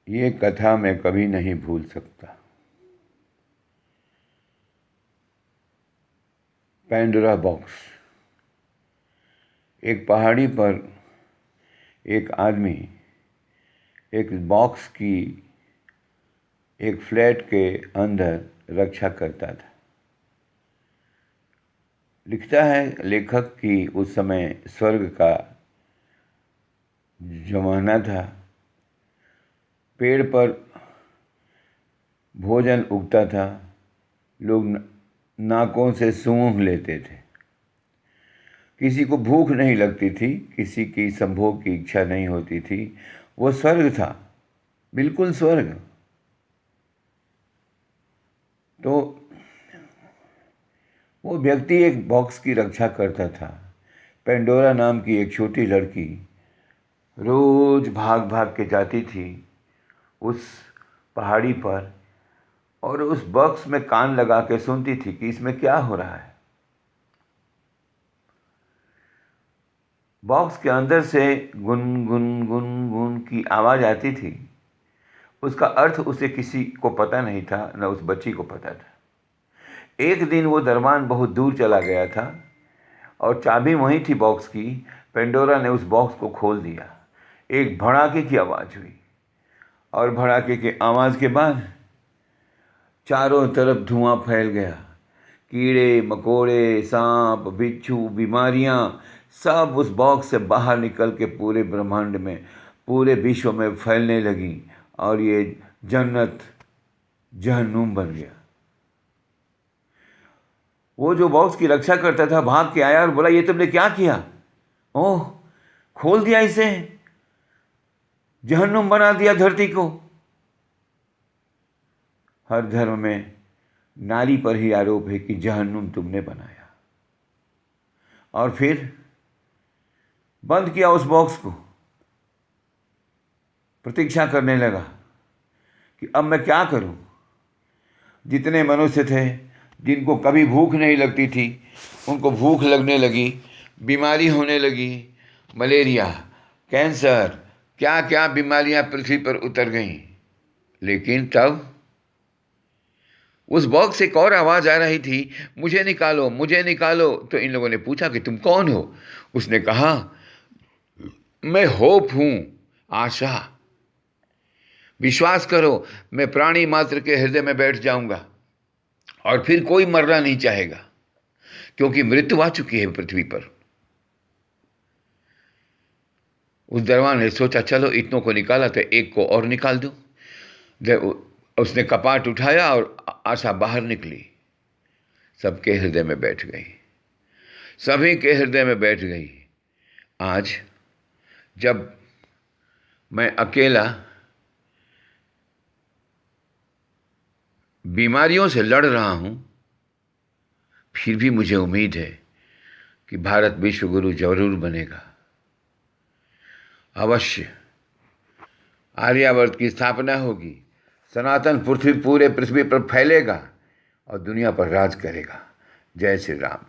ये कथा मैं कभी नहीं भूल सकता। Pandora box. एक पहाड़ी पर एक आदमी एक बॉक्स की एक फ्लैट के अंदर रक्षा करता था। लिखता है लेखक कि उस समय स्वर्ग का जमाना था। पेड़ पर भोजन उगता था। लोग नाकों से सूंघ लेते थे। किसी को भूख नहीं लगती थी, किसी की संभोग की इच्छा नहीं होती थी। वो स्वर्ग था, बिल्कुल स्वर्ग। तो वो व्यक्ति एक बॉक्स की रक्षा करता था। पेंडोरा नाम की एक छोटी लड़की रोज भाग भाग के जाती थी उस पहाड़ी पर और उस बॉक्स में कान लगा के सुनती थी कि इसमें क्या हो रहा है। बॉक्स के अंदर से गुन गुन गुन गुन की आवाज़ आती थी। उसका अर्थ उसे किसी को पता नहीं था, न उस बच्ची को पता था। एक दिन वो दरबान बहुत दूर चला गया था और चाबी वहीं थी बॉक्स की। पेंडोरा ने उस बॉक्स को खोल दिया। एक भड़ाके की आवाज़ हुई और भड़ाके के आवाज़ के बाद चारों तरफ धुआं फैल गया। कीड़े मकोड़े, सांप, बिच्छू, बीमारियां सब उस बॉक्स से बाहर निकल के पूरे ब्रह्मांड में, पूरे विश्व में फैलने लगी और ये जन्नत जहन्नुम बन गया। वो जो बॉक्स की रक्षा करता था भाग के आया और बोला, ये तुमने क्या किया? ओह, खोल दिया इसे, जहन्नुम बना दिया धरती को। हर धर्म में नारी पर ही आरोप है कि जहन्नुम तुमने बनाया। और फिर बंद किया उस बॉक्स को। प्रतीक्षा करने लगा कि अब मैं क्या करूं। जितने मनुष्य थे जिनको कभी भूख नहीं लगती थी, उनको भूख लगने लगी, बीमारी होने लगी, मलेरिया, कैंसर, क्या क्या बीमारियां पृथ्वी पर उतर गईं। लेकिन तब उस बॉक्स से एक और आवाज़ आ रही थी, मुझे निकालो, मुझे निकालो। तो इन लोगों ने पूछा कि तुम कौन हो? उसने कहा, मैं होप हूं, आशा। विश्वास करो, मैं प्राणी मात्र के हृदय में बैठ जाऊंगा और फिर कोई मरना नहीं चाहेगा, क्योंकि मृत्यु आ चुकी है पृथ्वी पर। उस दरबान ने सोचा, चलो इतनों को निकाला तो एक को और निकाल दूं। उसने कपाट उठाया और आशा बाहर निकली। सबके हृदय में बैठ गई, सभी के हृदय में बैठ गई। आज जब मैं अकेला बीमारियों से लड़ रहा हूं, फिर भी मुझे उम्मीद है कि भारत विश्व गुरु जरूर बनेगा। अवश्य आर्यावर्त की स्थापना होगी, सनातन पूरे पृथ्वी पर फैलेगा और दुनिया पर राज करेगा। जय श्री राम।